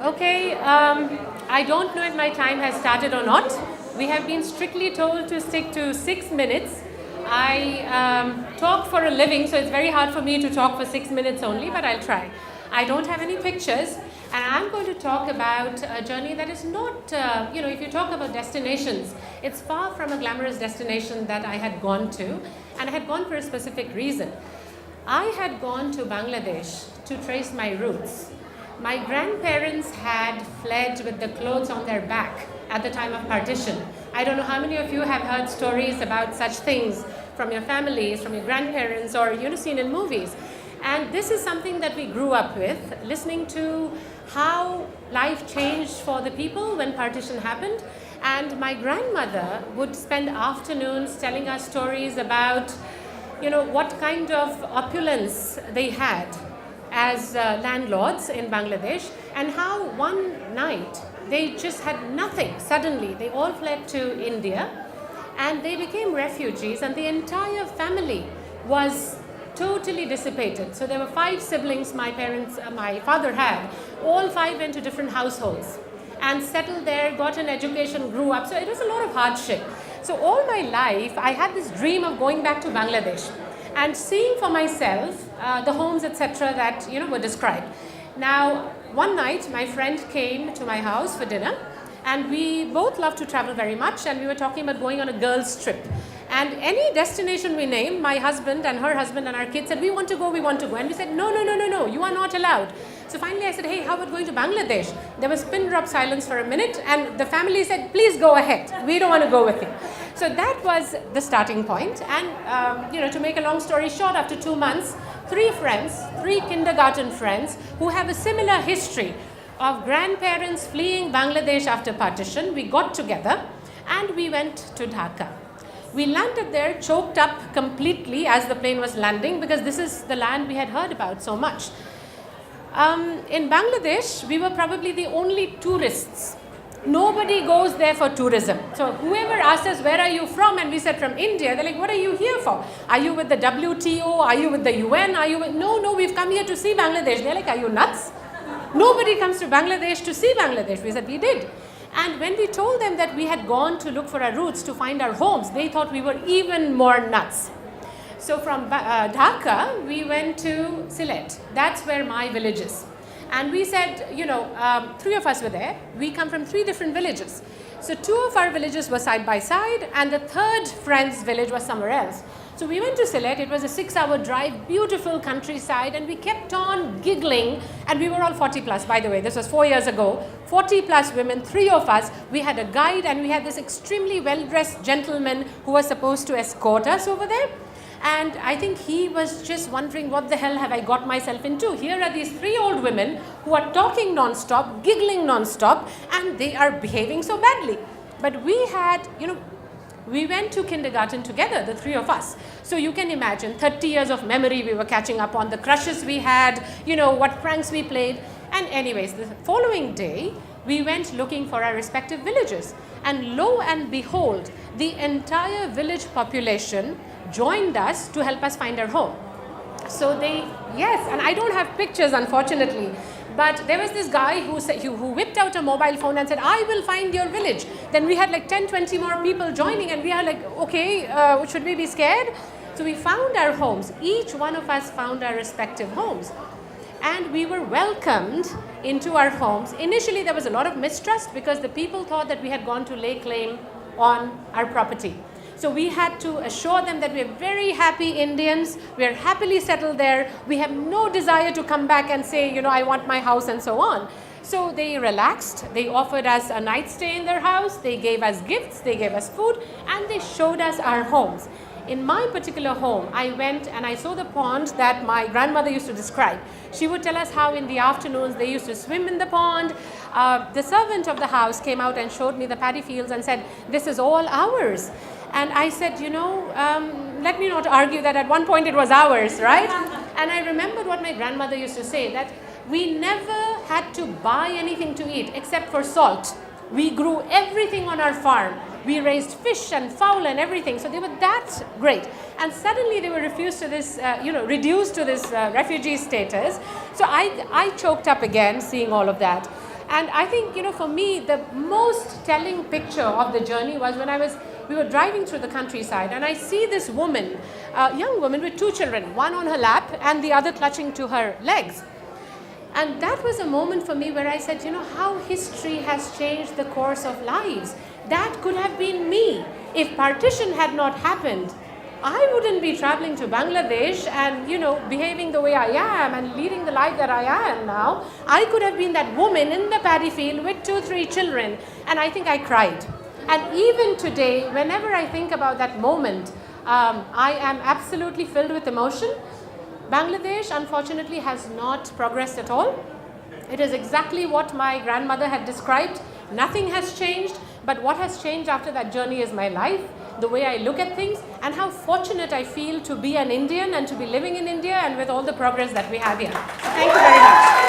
Okay, I don't know if my time has started or not. We have been strictly told to stick to 6 minutes. I talk for a living, so it's very hard for me to talk for 6 minutes only, but I'll try. I don't have any pictures, and I'm going to talk about a journey that is not, if you talk about destinations, it's far from a glamorous destination that I had gone to, and I had gone for a specific reason. I had gone to Bangladesh to trace my roots. My grandparents had fled with the clothes on their back at the time of partition. I don't know how many of you have heard stories about such things from your families, from your grandparents, or seen in movies. And this is something that we grew up with, listening to how life changed for the people when partition happened. And my grandmother would spend afternoons telling us stories about what kind of opulence they had as landlords in Bangladesh, and how one night they just had nothing. Suddenly they all fled to India and they became refugees, and the entire family was totally dissipated. So there were 5 siblings my father had. All 5 went to different households and settled there, got an education, grew up. So it was a lot of hardship. So all my life I had this dream of going back to Bangladesh and seeing for myself the homes, etc., that were described. Now, one night my friend came to my house for dinner, and we both love to travel very much, and we were talking about going on a girls' trip. And any destination we named, my husband and her husband and our kids said, we want to go. And we said, no, you are not allowed. So finally I said, hey, how about going to Bangladesh? There was pin drop silence for a minute, and the family said, please go ahead. We don't want to go with you. So that was the starting point. And, to make a long story short, after 2 months, 3 kindergarten friends who have a similar history of grandparents fleeing Bangladesh after partition, we got together and we went to Dhaka. We landed there choked up completely as the plane was landing, because this is the land we had heard about so much. In Bangladesh, we were probably the only tourists. Nobody goes there for tourism. So whoever asked us, where are you from? And we said, from India. They're like, what are you here for? Are you with the WTO? Are you with the UN? No, we've come here to see Bangladesh. They're like, are you nuts? Nobody comes to Bangladesh to see Bangladesh. We said, we did. And when we told them that we had gone to look for our roots, to find our homes, they thought we were even more nuts. So from Dhaka, we went to Sylhet. That's where my village is. And we said, 3 of us were there. We come from 3 different villages. So 2 of our villages were side by side, and the 3rd friend's village was somewhere else. So we went to Sylhet. It was a 6-hour drive, beautiful countryside, and we kept on giggling. And we were all 40 plus, by the way. This was 4 years ago. 40 plus women, 3 of us. We had a guide, and we had this extremely well-dressed gentleman who was supposed to escort us over there. And I think he was just wondering, what the hell have I got myself into? Here are these 3 old women who are talking non-stop, giggling non-stop, and they are behaving so badly. But we had, we went to kindergarten together, the 3 of us. So you can imagine, 30 years of memory we were catching up on, the crushes we had, what pranks we played. And anyways, the following day, we went looking for our respective villages. And lo and behold, the entire village population joined us to help us find our home. So and I don't have pictures, unfortunately, but there was this guy who whipped out a mobile phone and said, I will find your village. Then we had like 10-20 more people joining, and we are like, okay, should we be scared? So we found our homes. Each one of us found our respective homes, and we were welcomed into our homes. Initially there was a lot of mistrust, because the people thought that we had gone to lay claim on our property. So we had to assure them that we are very happy Indians, we are happily settled there, we have no desire to come back and say, I want my house and so on. So they relaxed, they offered us a night stay in their house, they gave us gifts, they gave us food, and they showed us our homes. In my particular home, I went and I saw the pond that my grandmother used to describe. She would tell us how in the afternoons they used to swim in the pond. The servant of the house came out and showed me the paddy fields and said, this is all ours. And I said, let me not argue that at one point it was ours, right? And I remembered what my grandmother used to say, that we never had to buy anything to eat except for salt. We grew everything on our farm. We raised fish and fowl and everything. So they were that great. And suddenly they were reduced to this refugee status. So I choked up again seeing all of that. And I think, for me, the most telling picture of the journey was when we were driving through the countryside, and I see this woman, a young woman with 2 children, one on her lap and the other clutching to her legs. And that was a moment for me where I said, how history has changed the course of lives. That could have been me. If partition had not happened, I wouldn't be traveling to Bangladesh and, behaving the way I am and leading the life that I am now. I could have been that woman in the paddy field with 2, 3 children. And I think I cried. And even today, whenever I think about that moment, I am absolutely filled with emotion. Bangladesh, unfortunately, has not progressed at all. It is exactly what my grandmother had described. Nothing has changed, but what has changed after that journey is my life, the way I look at things, and how fortunate I feel to be an Indian and to be living in India and with all the progress that we have here. So thank you very much.